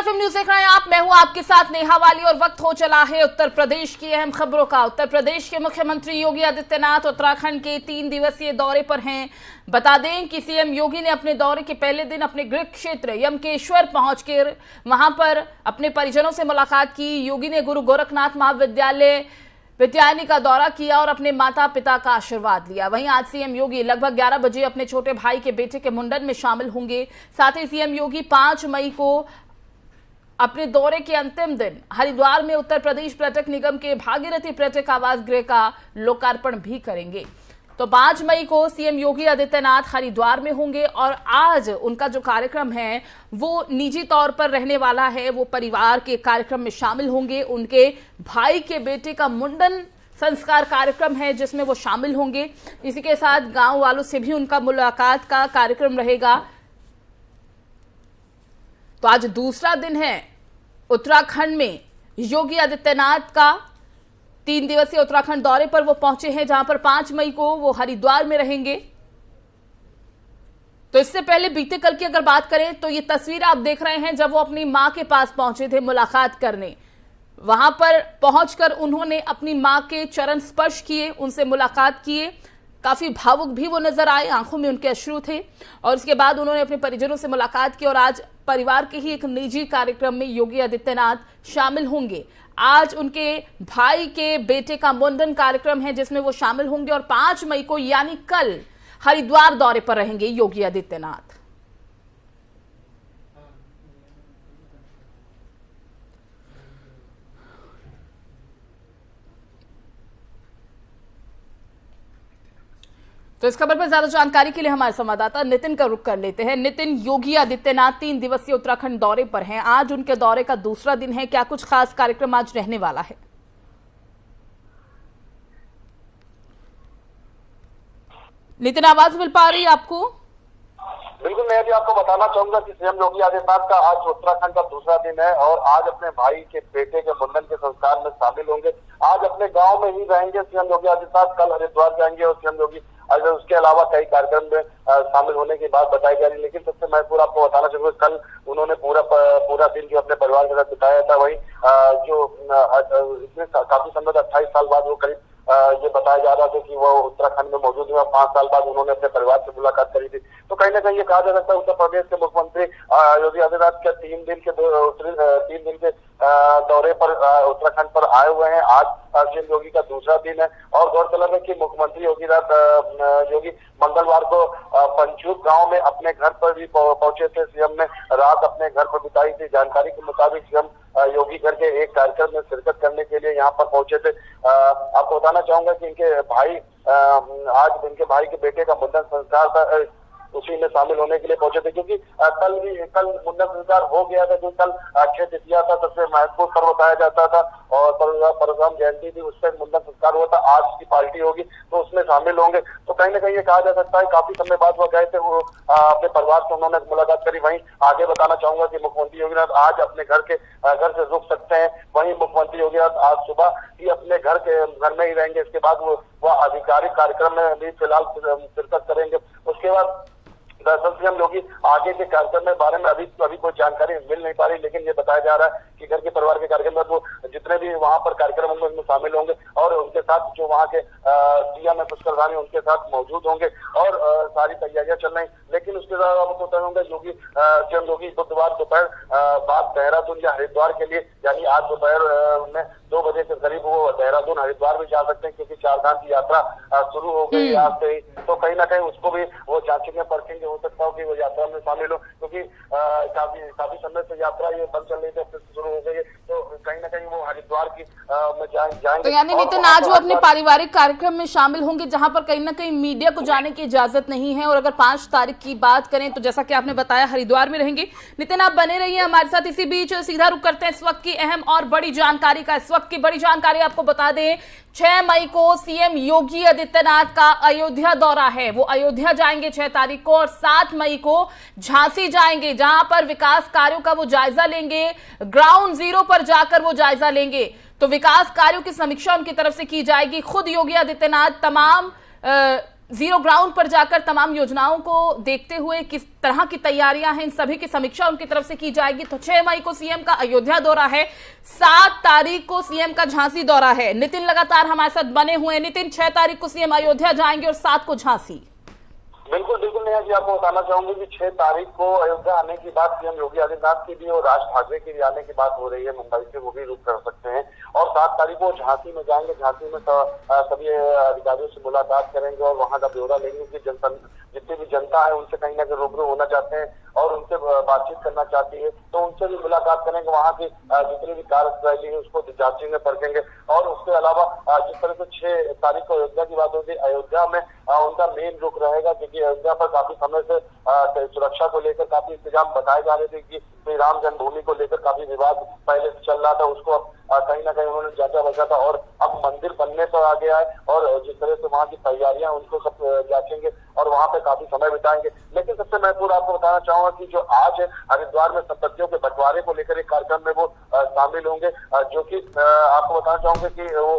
FM news देख रहे हैं आप। मैं हूं आपके साथ नेहा वाली और वक्त हो चला है उत्तर प्रदेश की अहम खबरों का। उत्तर प्रदेश के मुख्यमंत्री योगी आदित्यनाथ उत्तराखंड के 3 दिवसीय दौरे पर हैं। बता दें कि सीएम योगी ने अपने दौरे के पहले दिन अपने गृह क्षेत्र यमकेश्वर पहुंचकर वहां पर अपने परिजनों से मुलाकात की। योगी ने गुरु गोरखनाथ महाविद्यालय विद्यायनी का दौरा किया और अपने माता पिता का आशीर्वाद लिया। वहीं आज सीएम योगी लगभग 11 बजे अपने छोटे भाई के बेटे के मुंडन में शामिल होंगे। साथ ही सीएम योगी 5 मई को अपने दौरे के अंतिम दिन हरिद्वार में उत्तर प्रदेश पर्यटक निगम के भागीरथी पर्यटक आवास गृह का लोकार्पण भी करेंगे। तो 5 मई को सीएम योगी आदित्यनाथ हरिद्वार में होंगे और आज उनका जो कार्यक्रम है वो निजी तौर पर रहने वाला है। वो परिवार के कार्यक्रम में शामिल होंगे। उनके भाई के बेटे का मुंडन संस्कार कार्यक्रम है जिसमें वो शामिल होंगे। इसी के साथ गांव वालों से भी उनका मुलाकात का कार्यक्रम रहेगा। तो आज दूसरा दिन है उत्तराखंड में योगी आदित्यनाथ का 3 दिवसीय उत्तराखंड दौरे पर वो पहुंचे हैं, जहां पर 5 मई को वो हरिद्वार में रहेंगे। तो इससे पहले बीते कल की अगर बात करें तो ये तस्वीर आप देख रहे हैं जब वो अपनी मां के पास पहुंचे थे मुलाकात करने। वहां पर पहुंचकर उन्होंने अपनी मां के चरण स्पर्श किए, उनसे मुलाकात किए। काफी भावुक भी वो नजर आए, आंखों में उनके अश्रु थे। और उसके बाद उन्होंने अपने परिजनों से मुलाकात की और आज परिवार के ही एक निजी कार्यक्रम में योगी आदित्यनाथ शामिल होंगे। आज उनके भाई के बेटे का मुंडन कार्यक्रम है जिसमें वो शामिल होंगे और 5 मई को यानी कल हरिद्वार दौरे पर रहेंगे योगी आदित्यनाथ। तो इस खबर पर ज्यादा जानकारी के लिए हमारे संवाददाता नितिन का रुख कर लेते हैं। नितिन, योगी आदित्यनाथ 3 दिवसीय उत्तराखंड दौरे पर हैं। आज उनके दौरे का दूसरा दिन है, क्या कुछ खास कार्यक्रम आज रहने वाला है? नितिन, आवाज मिल पा रही है आपको? बिल्कुल, मैं भी आपको बताना चाहूंगा कि सीएम योगी आदित्यनाथ का आज उत्तराखंड का दूसरा दिन है और आज अपने भाई के बेटे के मुंडन के संस्कार में शामिल होंगे। आज अपने गांव में ही रहेंगे सीएम योगी आदित्यनाथ। कल हरिद्वार जाएंगे और सीएम योगी उसके अलावा कई कार्यक्रम में शामिल होने की बात बताई जा रही है। लेकिन सबसे महत्वपूर्ण आपको बताना चाहूंगा, कल उन्होंने पूरा दिन जो अपने परिवार के साथ बिताया था, वही जो इसमें काफी समय 28 साल बाद वो करीब ये बताया जा रहा था कि वो उत्तराखंड में मौजूद हुआ। 5 साल बाद उन्होंने अपने परिवार से मुलाकात करी थी। तो कहीं ना कहीं ये कहा जा सकता है उत्तर प्रदेश के मुख्यमंत्री योगी आदित्यनाथ के 3 दिन के दौरे पर उत्तराखंड पर आए हुए हैं। आज सीएम योगी का दूसरा दिन है और गौरतलब है कि मुख्यमंत्री योगी मंगलवार को पंचूक गांव में अपने घर पर भी पहुंचे थे। सीएम ने रात अपने घर पर बिताई थी। जानकारी के मुताबिक सीएम योगी घर के एक कार्यक्रम में शिरकत करने के लिए यहाँ पर पहुंचे थे। आपको बताना चाहूंगा कि आज इनके भाई के बेटे का मुंडन संस्कार था, उसी में शामिल होने के लिए पहुंचे थे। क्योंकि कल मुंडन संस्कार हो गया था, जो कल अक्षय तृतीया था, सबसे महत्वपूर्ण पर्व बताया जाता था और परशुराम जयंती थी, उससे मुंडन संस्कार हुआ था। आज की पार्टी होगी तो उसमें शामिल होंगे। तो कहीं ना कहीं ये कहा जा सकता है काफी समय बाद वो गए थे, वो अपने परिवार से उन्होंने मुलाकात करी। वहीं आगे बताना चाहूंगा कि मुख्यमंत्री योगीनाथ आज अपने घर से रुक सकते हैं। वहीं मुख्यमंत्री योगीनाथ आज सुबह ही अपने घर में ही रहेंगे। इसके बाद वो आधिकारिक कार्यक्रम में भी फिलहाल शिरकत करेंगे। उसके बाद दरअसल सीएम योगी आगे के कार्यक्रम में बारे में अभी कोई जानकारी मिल नहीं पा रही, लेकिन ये बताया जा रहा है कि घर के परिवार के कार्यक्रम में वो जितने भी वहां पर कार्यक्रम होंगे उसमें शामिल होंगे और उनके साथ जो वहां के सीएम पुष्कर धामी उनके साथ मौजूद होंगे और सारी तैयारियां चल रही। लेकिन उसके बाद आपको बताऊंगा सीएम योगी बुधवार दोपहर बाद देहरादून या हरिद्वार के लिए, यानी आज दोपहर में 2 बजे के करीब वो देहरादून हरिद्वार भी जा सकते हैं, क्योंकि 4 धाम की यात्रा शुरू हो गई आज से ही। तो कहीं ना कहीं उसको भी वो जांचेंगे परखेंगे, हो सकता हो कि वो यात्रा में शामिल हो, क्योंकि काफी समय से यात्रा ये बंद चल रही थी, फिर शुरू हो गई। तो कहीं ना कहीं वो हरिद्वार की में जाएंगे। तो यानी नितिन, आज वो अपने पारिवारिक कार्यक्रम में शामिल होंगे जहां पर कहीं ना कहीं मीडिया को जाने की इजाजत नहीं है। और अगर 5 तारीख की बात करें तो जैसा कि आपने बताया हरिद्वार में रहेंगे। नितिन, आप बने रहिए हमारे साथ। इसी बीच सीधा रुख करते हैं इस वक्त की अहम और बड़ी जानकारी का। इस वक्त की बड़ी जानकारी आपको बता दें, 6 मई को सीएम योगी आदित्यनाथ का अयोध्या दौरा है। वो अयोध्या जाएंगे 6 तारीख को और 7 मई को झांसी जाएंगे, जहां पर विकास कार्यों का वो जायजा लेंगे। ग्राउंड जीरो पर जाकर वो जायजा लेंगे। तो विकास कार्यों की समीक्षा उनकी तरफ से की जाएगी। खुद योगी आदित्यनाथ तमाम जीरो ग्राउंड पर जाकर तमाम योजनाओं को देखते हुए किस तरह की तैयारियां हैं, इन सभी की समीक्षा उनकी तरफ से की जाएगी। तो 6 मई को सीएम का अयोध्या दौरा है, 7 तारीख को सीएम का झांसी दौरा है। नितिन लगातार हमारे साथ बने हुए हैं। नितिन, 6 तारीख को सीएम अयोध्या जाएंगे और 7 को झांसी। बिल्कुल बिल्कुल नेहा जी, आपको बताना चाहूंगी कि 6 तारीख को अयोध्या आने की बात सीएम योगी आदित्यनाथ की भी और राज ठाकरे की भी आने की बात हो रही है। मुंबई से वो भी रुक कर सकते हैं और 7 तारीख को झांसी में जाएंगे। झांसी में सभी अधिकारियों से मुलाकात करेंगे और वहां का ब्यौरा लेंगे कि जितनी भी जनता है उनसे कहीं ना कहीं रूबरू होना चाहते हैं और उनसे बातचीत करना चाहती है, तो उनसे भी मुलाकात करेंगे। वहां की जितनी भी कार्यशैली है उसको जांचेंगे, परखेंगे। और उसके अलावा जिस तरह से 6 तारीख को अयोध्या की बात होगी, अयोध्या में उनका मेन रुख रहेगा क्योंकि अयोध्या पर काफी समय से सुरक्षा को लेकर काफी इंतजाम बताए जा रहे थे कि श्री राम जन्मभूमि को लेकर काफी विवाद पहले से चल रहा था, उसको अब कहीं ना कहीं उन्होंने जांचा बचा था और अब मंदिर बनने पर आ गया है और जिस तरह से वहाँ की तैयारियां उनको सब जांचेंगे और वहाँ पे काफी समय बिताएंगे। लेकिन सबसे महत्वपूर्ण आपको बताना चाहूंगा कि जो आज है हरिद्वार में संपत्तियों के बंटवारे को लेकर एक कार्यक्रम में वो शामिल होंगे, जो कि आपको बताना चाहूंगा कि वो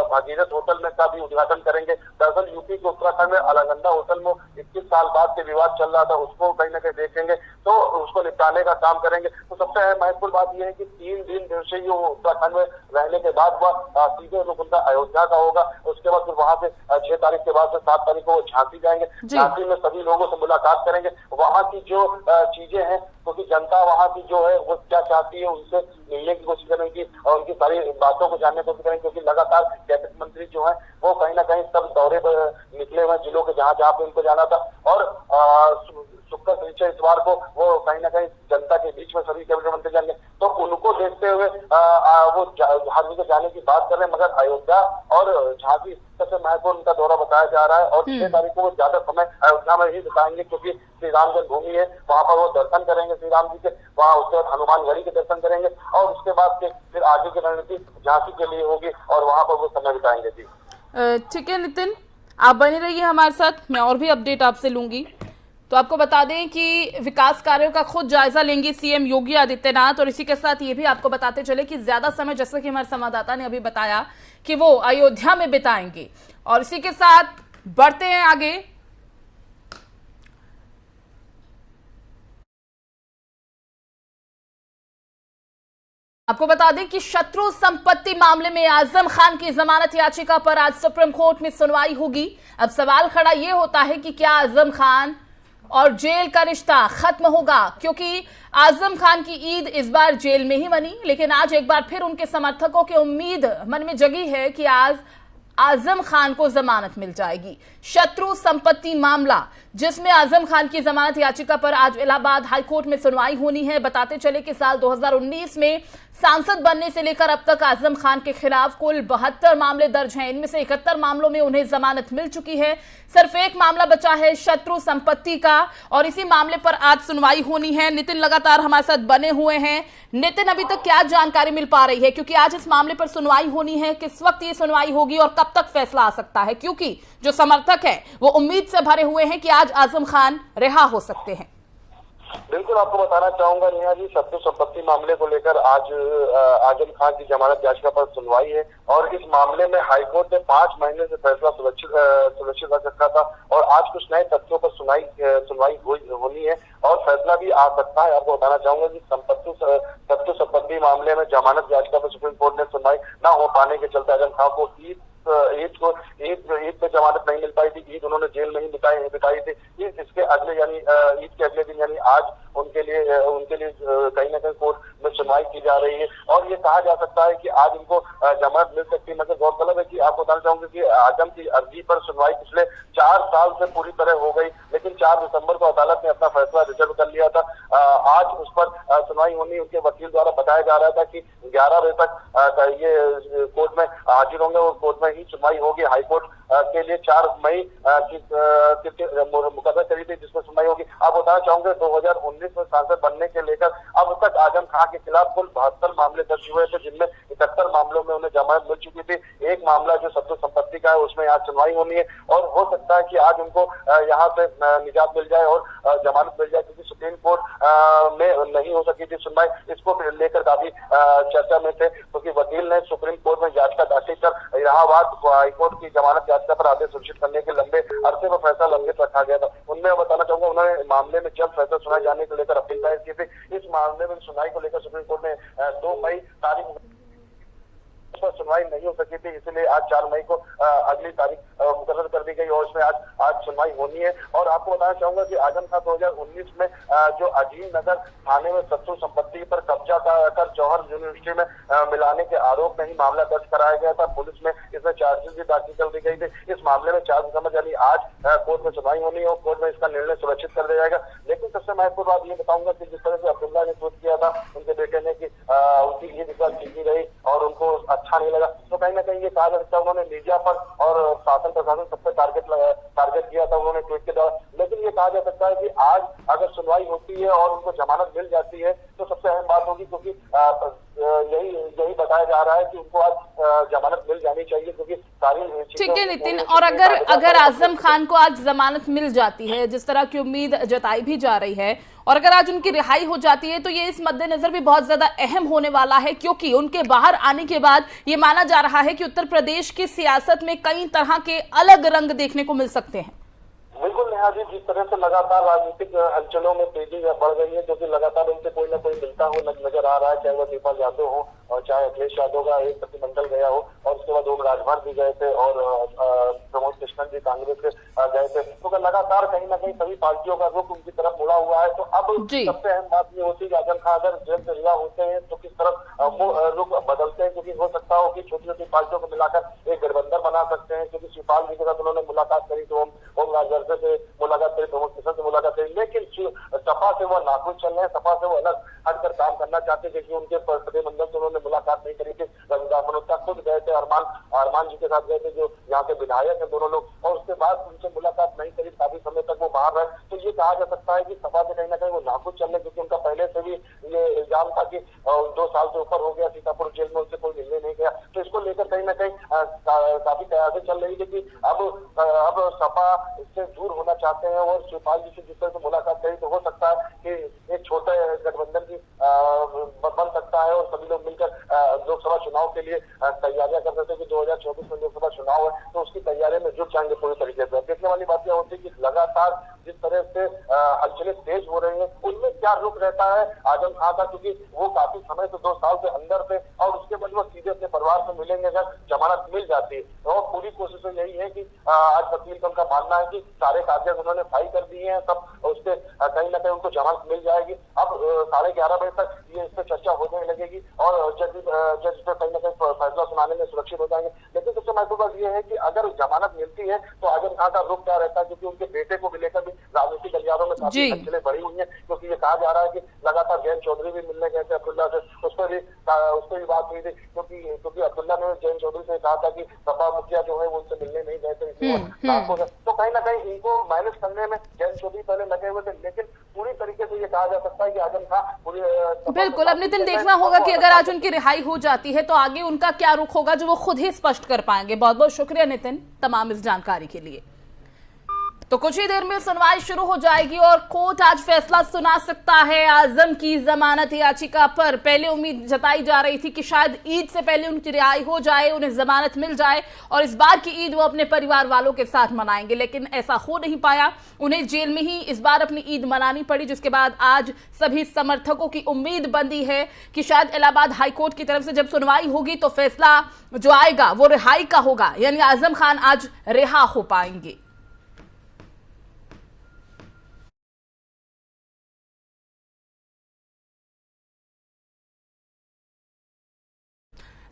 भागीरथ होटल में का भी उद्घाटन करेंगे। दरअसल यूपी के उत्तराखंड में अलगंदा होटल में 21 साल बाद के विवाद चल रहा था, उसको कहीं ना कहीं देखेंगे तो उसको निपटाने का काम करेंगे। तो सबसे महत्वपूर्ण बात यह है कि 3 दिन से ही उत्तराखंड में रहने के बाद वह सीधे रुख उनका अयोध्या का होगा। उसके बाद फिर वहां से 6 तारीख के बाद से 7 तारीख को वो झांसी जाएंगे। झांसी में सभी लोगों से मुलाकात करेंगे, वहां की जो चीजें हैं क्योंकि जनता वहां की जो है वो क्या चाहती है उनसे मिलने की कोशिश करेंगे और उनकी सारी बातों को जानने की कोशिश करेंगे, क्योंकि लगातार कैबिनेट मंत्री जो है वो कहीं ना कहीं सब दौरे पर निकले हुए जिलों के जहां जहां पे उनको जाना था और शुक्र शनिचर इतवार को वो कहीं ना कहीं जनता के बीच में सभी कैबिनेट मंत्री जाएंगे। तो उनको देखते हुए वो झांसी को जाने की बात कर रहे हैं, मगर अयोध्या और झांसी सबसे महत्वपूर्ण उनका दौरा बताया जा रहा है और 6 तारीख को वो ज्यादा समय अयोध्या में ही बिताएंगे क्योंकि श्री राम जन्मभूमि है, वहां पर वो दर्शन करेंगे श्री राम जी के, वहां उसके बाद हनुमानगढ़ी के दर्शन करेंगे और उसके बाद फिर आगे की रणनीति झांसी के लिए होगी और वहां पर वो समय बिताएंगे। जी ठीक है नितिन, आप बने रहिए हमारे साथ, मैं और भी अपडेट आपसे लूंगी। तो आपको बता दें कि विकास कार्यों का खुद जायजा लेंगे सीएम योगी आदित्यनाथ और इसी के साथ ये भी आपको बताते चले कि ज्यादा समय, जैसा कि हमारे संवाददाता ने अभी बताया, कि वो अयोध्या में बिताएंगे। और इसी के साथ बढ़ते हैं आगे। आपको बता दें कि शत्रु संपत्ति मामले में आजम खान की जमानत याचिका पर आज सुप्रीम कोर्ट में सुनवाई होगी। अब सवाल खड़ा यह होता है कि क्या आजम खान और जेल का रिश्ता खत्म होगा, क्योंकि आजम खान की ईद इस बार जेल में ही बनी, लेकिन आज एक बार फिर उनके समर्थकों की उम्मीद मन में जगी है कि आज आजम खान को जमानत मिल जाएगी। शत्रु संपत्ति मामला जिसमें आजम खान की जमानत याचिका पर आज इलाहाबाद हाईकोर्ट में सुनवाई होनी है। बताते चले कि साल 2019 में सांसद बनने से लेकर अब तक आजम खान के खिलाफ कुल 72 मामले दर्ज हैं। इनमें से 71 मामलों में उन्हें जमानत मिल चुकी है। सिर्फ एक मामला बचा है शत्रु संपत्ति का और इसी मामले पर आज सुनवाई होनी है। नितिन लगातार हमारे साथ बने हुए हैं। नितिन, अभी तक क्या जानकारी मिल पा रही है, क्योंकि आज इस मामले पर सुनवाई होनी है, किस वक्त ये सुनवाई होगी और कब तक फैसला आ सकता है, क्योंकि जो समर्थक है वो उम्मीद से भरे हुए हैं कि आज आजम खान रिहा हो सकते हैं। बिल्कुल, आपको बताना चाहूंगा नेहा जी, शत्रु संपत्ति मामले को लेकर आज आजम खान की जमानत याचिका पर सुनवाई है और इस मामले में हाईकोर्ट ने 5 महीने से फैसला सुरक्षित रख रखा था और आज कुछ नए तथ्यों पर सुनवाई होनी है और फैसला भी आ सकता है। आपको बताना चाहूंगा कि शत्रु संपत्ति मामले में जमानत याचिका पर सुप्रीम कोर्ट ने सुनवाई न हो पाने के चलते आजम खान को ईद पे जमानत नहीं मिल पाई थी। ईद उन्होंने जेल में ही बिताई थी। इसके अगले यानी ईद के अगले दिन यानी आज उनके लिए कहीं ना कहीं कोर्ट में सुनवाई की जा रही है और ये कहा जा सकता है कि आज इनको जमानत मिल सकती है। मगर गौरतलब है कि आपको बताना चाहूंगा कि आजम की अर्जी पर सुनवाई पिछले 4 साल से पूरी तरह हो गई, लेकिन 4 दिसंबर को अदालत ने अपना फैसला रिजर्व कर लिया था। आज उस पर सुनवाई होनी उनके वकील द्वारा बताया जा रहा था कि 11 बजे तक ये कोर्ट में हाजिर होंगे और कोर्ट में ही सुनवाई होगी। हाईकोर्ट के लिए 4 मई की मुकदमा करी थी जिसमें सुनवाई होगी। आप बताना चाहूंगे 2019 में सांसद बनने के लेकर अब तक आजम खान के खिलाफ कुल 72 मामले दर्ज हुए थे, जिनमें 71 मामलों में उन्हें जमानत मिल चुकी थी। एक मामला जो शत्रु संपत्ति का है उसमें आज सुनवाई होनी है और हो सकता है कि आज उनको यहाँ से निजात मिल जाए और जमानत मिल जाए, क्योंकि सुप्रीम कोर्ट में नहीं हो सकी थी सुनवाई। इसको लेकर काफी चर्चा में थे क्योंकि वकील ने सुप्रीम कोर्ट में याचिका दाखिल कर इलाहाबाद हाईकोर्ट की जमानत याचिका पर आदेश सुनिश्चित करने के लंबे अरसे में फैसला लंबित रखा गया था। उनमें मैं बताना चाहूंगा, उन्होंने मामले में जल्द फैसला सुनाए जाने को लेकर अपील दायर की थी। इस मामले में सुनवाई को लेकर सुप्रीम कोर्ट ने 2 मई तारीख पर सुनवाई नहीं हो सकी थी, इसलिए आज 4 मई को अगली तारीख मुकर्रर कर दी गई और इसमें आज सुनवाई होनी है। और आपको बताना चाहूंगा कि आजम खां 2019 में जो अजीम नगर थाने में शत्रु संपत्ति पर कब्जा कर जौहर यूनिवर्सिटी में मिलाने के आरोप में ही मामला दर्ज कराया गया था। पुलिस में इसमें चार्जशीट भी दाखिल कर दी गई थी। इस मामले में 4 दिसंबर यानी आज कोर्ट में सुनवाई होनी है और कोर्ट में इसका निर्णय सुरक्षित कर दिया जाएगा। लेकिन सबसे महत्वपूर्ण बात ये बताऊंगा कि जिस तरह से अब्दुल्ला ने ट्वीट किया था उनके बेटे ने कि उनकी ईद की रही और उनको अच्छा नहीं लगा, तो कहीं ना कहीं ये कहा जा सकता है उन्होंने मीडिया पर और शासन प्रशासन सब पे टारगेट किया था उन्होंने ट्वीट के द्वारा। लेकिन ये कहा जा सकता है कि आज अगर सुनवाई होती है और उनको जमानत मिल जाती है तो सबसे अहम बात होगी, क्योंकि यही बताया जा रहा है कि उनको आज जमानत मिल जानी चाहिए, क्योंकि सारी। ठीक है नितिन, और अगर आजम खान को आज जमानत मिल जाती है जिस तरह की उम्मीद जताई भी जा रही है, और अगर आज उनकी रिहाई हो जाती है तो ये इस मद्देनजर भी बहुत ज्यादा अहम होने वाला है, क्योंकि उनके बाहर आने के बाद ये माना जा रहा है कि उत्तर प्रदेश की सियासत में कई तरह के अलग रंग देखने को मिल सकते हैं। बिल्कुल नेहा जी, जिस तरह से लगातार राजनीतिक हलचलों में तेजी बढ़ गई है, जो कि लगातार उनसे कोई ना कोई मिलता हुआ नजर आ रहा है, चाहे वो दीपक यादव हो और चाहे अखिलेश यादव का एक प्रतिमंडल गया हो और उसके बाद ओम राजभर भी गए थे और प्रमोद कृष्णन जी कांग्रेस के गए थे। तो लगातार कहीं ना कहीं सभी पार्टियों का रुख उनकी तरफ मुड़ा हुआ है। तो अब सबसे अहम बात ये होती है कि आजम खां अगर जेल से रिहा होते हैं तो किस तरफ वो रुख बदलते हैं, क्योंकि हो सकता हो कि छोटी छोटी पार्टियों को मिलाकर एक गठबंधन बना सकते हैं। क्योंकि शिवपाल जी के साथ उन्होंने मुलाकात करी तो ओम राजभर से मुलाकात करी, प्रमोद कृष्णन से मुलाकात करी, लेकिन सपा से वो नाखुश चल रहे हैं, सपा से वो अलग हटकर काम करना चाहते थे, क्योंकि उनके प्रतिनिधिमंडल से उन्होंने मुलाकात नहीं करी थी। रविदास मल्होत्रा खुद गए थे, अरमान जी के साथ गए थे जो यहाँ के विधायक है दोनों लोग, और उसके बाद उनसे मुलाकात नहीं करी, काफी समय तक वो बाहर रहे। तो ये कहा जा सकता है कि सपा से कहीं ना कहीं वो नाखुश चल रहे, क्योंकि उनका पहले से भी ये इल्जाम था कि 2 साल से ऊपर हो गया सीतापुर जेल में उनसे कोई मिलने नहीं गया। तो इसको लेकर कहीं ना कहीं काफी कयासें चल रही है कि अब सपा इससे दूर होना चाहते हैं और शिवपाल जी से जिस तरह से मुलाकात करी तो हो सकता है कि एक छोटे गठबंधन की बन सकता है और सभी लोग मिलकर लोकसभा चुनाव के लिए तैयारियां कर सकते हैं कि 2024 में लोकसभा चुनाव है, तो उसकी तैयारी में जुट जाएंगे पूरी तरीके से। देखने वाली बात यह होती है कि लगातार जिस तरह से हलचलें तेज हो रही हैं उनमें क्या रुख रहता है आजम खां का, क्योंकि वो काफी समय से 2 साल से अंदर थे और उसके बाद वो सीधे अपने परिवार से मिलेंगे अगर जमानत मिल जाती है। और पूरी कोशिश तो यही है कि आज वकील का उनका मानना है कि सारे कागजात उन्होंने फाइल कर दिए हैं, सब उससे कहीं ना कहीं उनको जमानत मिल जाएगी। अब 11:30 बजे तक ये इस पर चर्चा होने लगेगी और जज पे कहीं ना कहीं फैसला सुनाने में सुरक्षित हो जाएंगे। लेकिन सबसे महत्वपूर्ण बात ये है कि अगर जमानत मिलती है तो आजम खां का रुख क्या रहता है, क्योंकि उनके बेटे को भी लेकर भी राजनीतिक गलियारों में काफी हलचलें बढ़ी हुई है, क्योंकि ये कहा जा रहा है कि लगातार जैन चौधरी भी मिलने गए थे अब्दुल्ला से, उस पर भी बात हुई थी, क्योंकि अब्दुल्ला ने जैन चौधरी से कहा था कि सपा मुखिया जो है वो उनसे मिलने नहीं गए थे। तो कहीं ना कहीं इनको मैनेज करने में जैन चौधरी पहले लगे हुए थे, लेकिन पूरी तरीके से ये कहा जा सकता है कि आजम खां पूरी बिल्कुल। अब नितिन, देखना होगा कि अगर आज उनकी रिहाई हो जाती है तो आगे उनका क्या रुख होगा, जो वो खुद ही स्पष्ट कर पाएंगे। बहुत बहुत शुक्रिया नितिन तमाम इस जानकारी के लिए। तो कुछ ही देर में सुनवाई शुरू हो जाएगी और कोर्ट आज फैसला सुना सकता है आजम की जमानत याचिका पर। पहले उम्मीद जताई जा रही थी कि शायद ईद से पहले उनकी रिहाई हो जाए, उन्हें जमानत मिल जाए और इस बार की ईद वो अपने परिवार वालों के साथ मनाएंगे, लेकिन ऐसा हो नहीं पाया। उन्हें जेल में ही इस बार अपनी ईद मनानी पड़ी, जिसके बाद आज सभी समर्थकों की उम्मीद बंधी है कि शायद इलाहाबाद हाईकोर्ट की तरफ से जब सुनवाई होगी तो फैसला जो आएगा वो रिहाई का होगा, यानी आजम खान आज रिहा हो पाएंगे।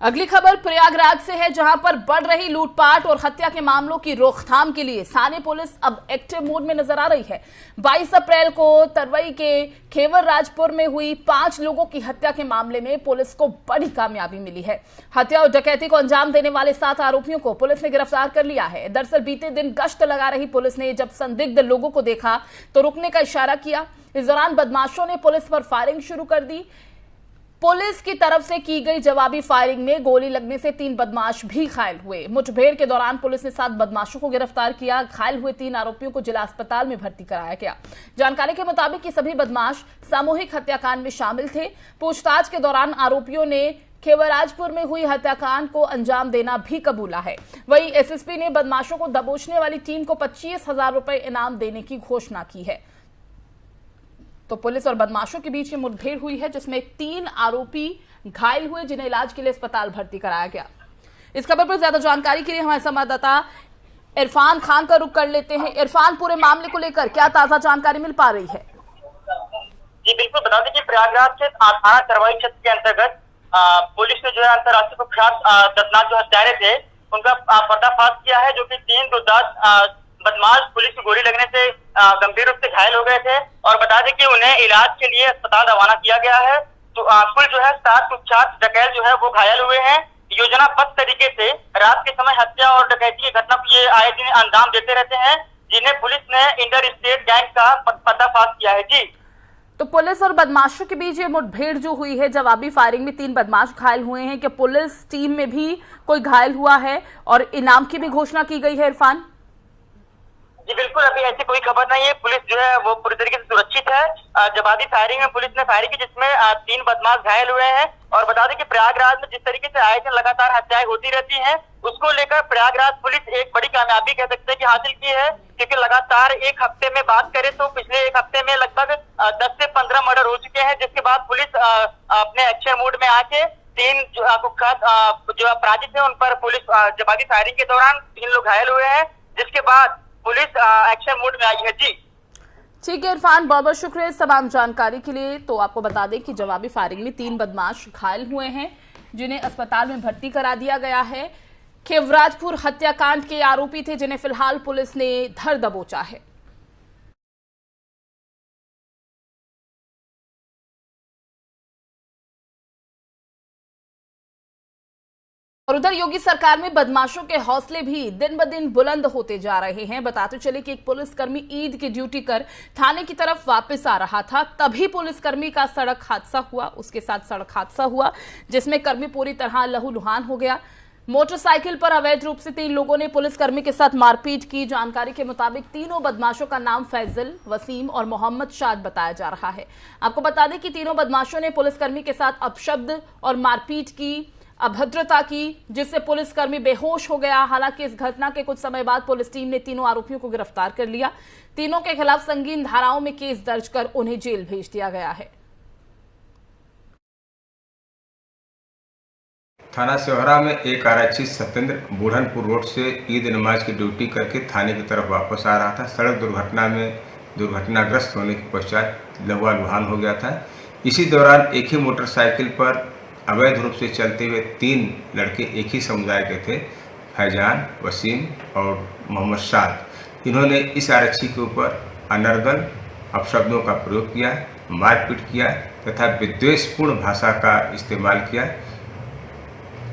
अगली खबर प्रयागराज से है, जहां पर बढ़ रही लूटपाट और हत्या के मामलों की रोकथाम के लिए स्थानीय पुलिस अब एक्टिव मोड में नजर आ रही है। 22 अप्रैल को तरवई के खेवर राजपुर में हुई 5 लोगों की हत्या के मामले में पुलिस को बड़ी कामयाबी मिली है। हत्या और डकैती को अंजाम देने वाले 7 आरोपियों को पुलिस ने गिरफ्तार कर लिया है। दरअसल बीते दिन गश्त लगा रही पुलिस ने जब संदिग्ध लोगों को देखा तो रुकने का इशारा किया। इस दौरान बदमाशों ने पुलिस पर फायरिंग शुरू कर दी। पुलिस की तरफ से की गई जवाबी फायरिंग में गोली लगने से 3 बदमाश भी घायल हुए। मुठभेड़ के दौरान पुलिस ने 7 बदमाशों को गिरफ्तार किया। घायल हुए 3 आरोपियों को जिला अस्पताल में भर्ती कराया गया। जानकारी के मुताबिक ये सभी बदमाश सामूहिक हत्याकांड में शामिल थे। पूछताछ के दौरान आरोपियों ने खेवराजपुर में हुई हत्याकांड को अंजाम देना भी कबूला है। वहीं एसएसपी ने बदमाशों को दबोचने वाली टीम को 25,000 रुपए इनाम देने की घोषणा की है। तो पुलिस और बदमाशों के बीच ये मुठभेड़ हुई है, जिसमें 3 आरोपी घायल हुए, जिन्हें इलाज के लिए अस्पताल भर्ती कराया गया। इस खबर पर ज्यादा जानकारी के लिए हमारे संवाददाता इरफान खान का रुख कर लेते हैं। इरफान, पूरे मामले को लेकर क्या ताजा जानकारी मिल पा रही है? जी बिल्कुल, बता दें कि प्रयागराज के थाना करवाई क्षेत्र के अंतर्गत पुलिस ने जो है अंतर्राष्ट्रीय कुख्यात दर्दनाक जो हत्यारे थे उनका पर्दाफाश किया है, जो कि 3 गुर्दार बदमाश पुलिस की गोली लगने से गंभीर रूप से घायल हो गए थे। और बता दें कि उन्हें इलाज के लिए अस्पताल रवाना किया गया है। तो कुल जो है 7 कुख्यात डकैत जो है वो घायल हुए हैं। योजनाबद्ध तरीके से रात के समय हत्या और डकैती की घटना को ये आए दिन अंजाम देते रहते हैं, जिन्हें पुलिस ने इंटर स्टेट गैंग का पर्दाफाश किया है। जी, तो पुलिस और बदमाशों के बीच ये मुठभेड़ जो हुई है, जवाबी फायरिंग में 3 बदमाश घायल हुए हैं, कि पुलिस टीम में भी कोई घायल हुआ है और इनाम की भी घोषणा की गई है? इरफान जी बिल्कुल, अभी ऐसी कोई खबर नहीं है। पुलिस जो है वो पूरी तरीके से सुरक्षित है। जवाबी फायरिंग में पुलिस ने फायरिंग की, जिसमें 3 बदमाश घायल हुए हैं। और बता दें कि प्रयागराज में जिस तरीके से आए दिन लगातार हत्याएं होती रहती हैं, उसको लेकर प्रयागराज पुलिस एक बड़ी कामयाबी कह सकते हैं कि हासिल की है, क्योंकि लगातार एक हफ्ते में बात करें तो पिछले एक हफ्ते में लगभग 10 से 15 मर्डर हो चुके हैं, जिसके बाद पुलिस अपने एक्शन मोड में आके 3 कुख्यात जो अपराधी थे उन पर पुलिस जवाबी फायरिंग के दौरान 3 लोग घायल हुए हैं, जिसके बाद पुलिस एक्शन मोड में आई है। जी ठीक है इरफान, बहुत बहुत शुक्रिया इस तमाम जानकारी के लिए। तो आपको बता दें कि जवाबी फायरिंग में 3 बदमाश घायल हुए हैं, जिन्हें अस्पताल में भर्ती करा दिया गया है। खेवराजपुर हत्याकांड के आरोपी थे, जिन्हें फिलहाल पुलिस ने धर दबोचा है। और उधर योगी सरकार में बदमाशों के हौसले भी दिन ब दिन बुलंद होते जा रहे हैं। बताते चले कि एक पुलिसकर्मी ईद की ड्यूटी कर थाने की तरफ वापस आ रहा था, तभी पुलिसकर्मी का सड़क हादसा हुआ। उसके साथ सड़क हादसा हुआ, जिसमें कर्मी पूरी तरह लहूलुहान हो गया। मोटरसाइकिल पर अवैध रूप से 3 लोगों ने पुलिसकर्मी के साथ मारपीट की। जानकारी के मुताबिक तीनों बदमाशों का नाम फैजल, वसीम और मोहम्मद शाद बताया जा रहा है। आपको बता दें कि तीनों बदमाशों ने पुलिसकर्मी के साथ अपशब्द और मारपीट की, अभद्रता की, जिससे पुलिसकर्मी बेहोश हो गया। हालांकि इस घटना के कुछ समय बाद पुलिस टीम ने तीनों आरोपियों को गिरफ्तार कर लिया। तीनों के खिलाफ संगीन धाराओं में केस दर्ज कर उन्हें जेल भेज दिया गया है। थाना सेवहरा में एक आरक्षी सत्येंद्र बुढ़नपुर रोड से ईद नमाज की ड्यूटी करके थाने की तरफ वापस आ रहा था। सड़क दुर्घटना में दुर्घटनाग्रस्त होने के पश्चात लहूलुहान हो गया था। इसी दौरान एक ही मोटरसाइकिल पर अवैध रूप से चलते हुए 3 लड़के एक ही समुदाय के थे, फैजान, वसीम और मोहम्मद शाद। इन्होंने इस आरक्षी के ऊपर अनर्गल अपशब्दों का प्रयोग किया, मारपीट किया तथा विद्वेषपूर्ण भाषा का इस्तेमाल किया।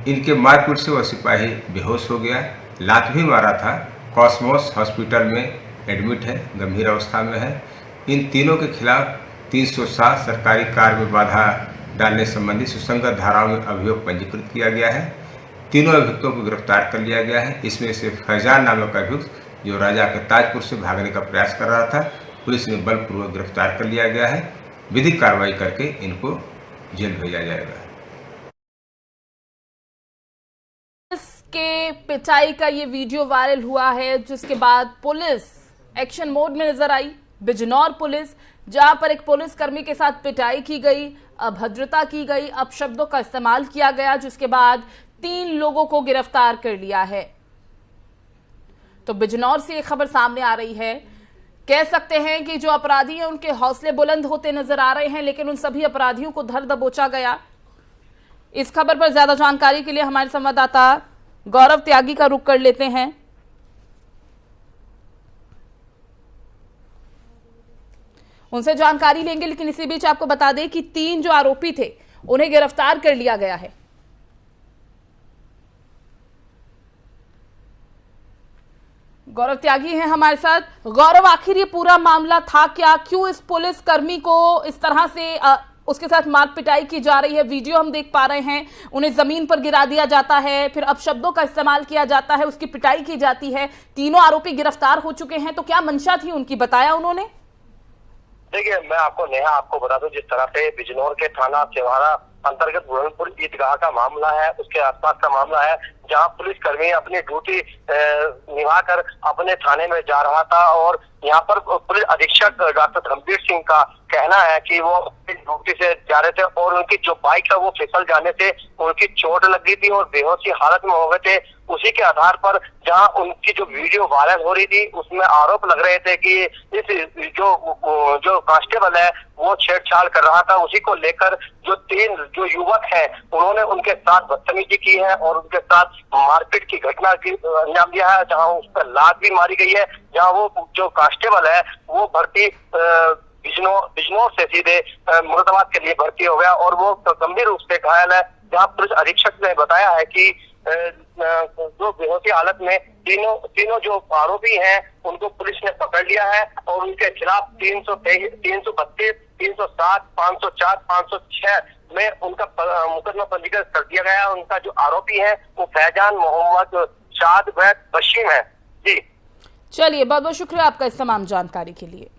इनके मारपीट से वह सिपाही बेहोश हो गया। लात भी मारा था। कॉस्मोस हॉस्पिटल में एडमिट है, गंभीर अवस्था में है। इन तीनों के खिलाफ 307 सरकारी कार्य में बाधा डालने संबंधी सुसंगत धाराओं में अभियोग पंजीकृत किया गया है। तीनों अभियुक्तों को गिरफ्तार कर लिया गया है। इसमें से फैजान नामक अभियुक्त, जो राजा के ताजपुर से भागने का प्रयास कर रहा था, पुलिस ने बलपूर्वक गिरफ्तार कर लिया गया है। विधिक कार्रवाई करके इनको जेल भेजा जाएगा। के पिटाई का ये वीडियो वायरल हुआ है, जिसके बाद पुलिस एक्शन मोड में नजर आई। बिजनौर पुलिस, जहां पर एक पुलिसकर्मी के साथ पिटाई की गई, अभद्रता की गई, अपशब्दों का इस्तेमाल किया गया, जिसके बाद 3 लोगों को गिरफ्तार कर लिया है। तो बिजनौर से ये खबर सामने आ रही है। कह सकते हैं कि जो अपराधी हैं उनके हौसले बुलंद होते नजर आ रहे हैं, लेकिन उन सभी अपराधियों को धर दबोचा गया। इस खबर पर ज्यादा जानकारी के लिए हमारे संवाददाता गौरव त्यागी का रुख कर लेते हैं। उनसे जानकारी लेंगे, लेकिन इसी बीच आपको बता दें कि 3 जो आरोपी थे उन्हें गिरफ्तार कर लिया गया है। गौरव त्यागी हैं हमारे साथ। गौरव, आखिर ये पूरा मामला था क्या? क्यों इस पुलिस कर्मी को इस तरह से उसके साथ मार पिटाई की जा रही है? वीडियो हम देख पा रहे हैं, उन्हें जमीन पर गिरा दिया जाता है, फिर अपशब्दों का इस्तेमाल किया जाता है, उसकी पिटाई की जाती है। तीनों आरोपी गिरफ्तार हो चुके हैं, तो क्या मंशा थी उनकी, बताया उन्होंने? देखिए, मैं आपको बता दूं, जिस तरह से बिजनौर के थाना सेवहरा अंतर्गत बुरहानपुर ईदगाह का मामला है, उसके आसपास का मामला है, जहां पुलिसकर्मी अपनी ड्यूटी निभाकर अपने थाने में जा रहा था और यहाँ पर पुलिस अधीक्षक डॉक्टर धर्मवीर सिंह का कहना है कि वो अपनी ड्यूटी से जा रहे थे और उनकी जो बाइक है वो फिसल जाने से उनकी चोट लग गई थी और बेहोशी हालत में हो गए थे। उसी के आधार पर जहां उनकी जो वीडियो वायरल हो रही थी उसमें आरोप लग रहे थे कि इस जो कांस्टेबल है वो छेड़छाड़ कर रहा था। उसी को लेकर जो 3 जो युवक हैं उन्होंने उनके साथ बदतमीजी की है और उनके साथ मारपीट की घटना की अंजाम दिया है, जहां उस पर लात भी मारी गई है। जहां वो जो कांस्टेबल है वो भर्ती बिजनौर से सीधे मुरादाबाद के लिए भर्ती हो गया और वो गंभीर रूप से घायल है। जहां पुलिस अधीक्षक ने बताया है कि जो बेहोशी हालत में तीनों जो आरोपी हैं उनको पुलिस ने पकड़ लिया है और उनके खिलाफ 332, 307, 504, 506 में उनका मुकदमा पंजीकृत कर दिया गया है। उनका जो आरोपी है वो फैजान मोहम्मद शाद बशीम है। जी चलिए, बहुत बहुत शुक्रिया आपका इस तमाम जानकारी के लिए।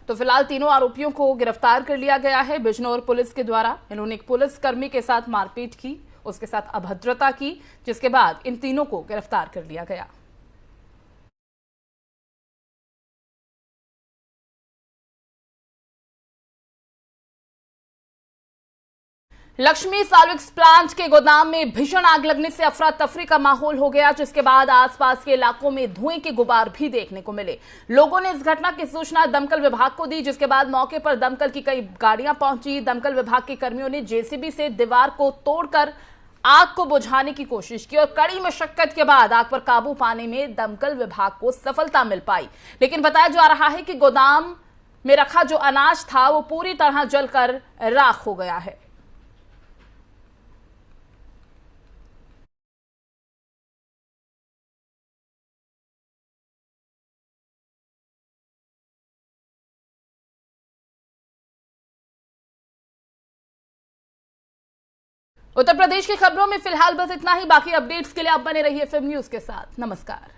तो फिलहाल तीनों आरोपियों को गिरफ्तार कर लिया गया है बिजनौर पुलिस के द्वारा। इन्होंने एक पुलिसकर्मी के साथ मारपीट की, उसके साथ अभद्रता की, जिसके बाद इन तीनों को गिरफ्तार कर लिया गया। लक्ष्मी सॉल्विक्स प्लांट के गोदाम में भीषण आग लगने से अफरा तफरी का माहौल हो गया, जिसके बाद आसपास के इलाकों में धुएं के गुबार भी देखने को मिले। लोगों ने इस घटना की सूचना दमकल विभाग को दी, जिसके बाद मौके पर दमकल की कई गाड़ियां पहुंची। दमकल विभाग के कर्मियों ने जेसीबी से दीवार को तोड़कर आग को बुझाने की कोशिश की और कड़ी मशक्कत के बाद आग पर काबू पाने में दमकल विभाग को सफलता मिल पाई। लेकिन बताया जा रहा है कि गोदाम में रखा जो अनाज था वो पूरी तरह जलकर राख हो गया है। उत्तर प्रदेश की खबरों में फिलहाल बस इतना ही। बाकी अपडेट्स के लिए आप बने रहिए फिल्म न्यूज के साथ। नमस्कार।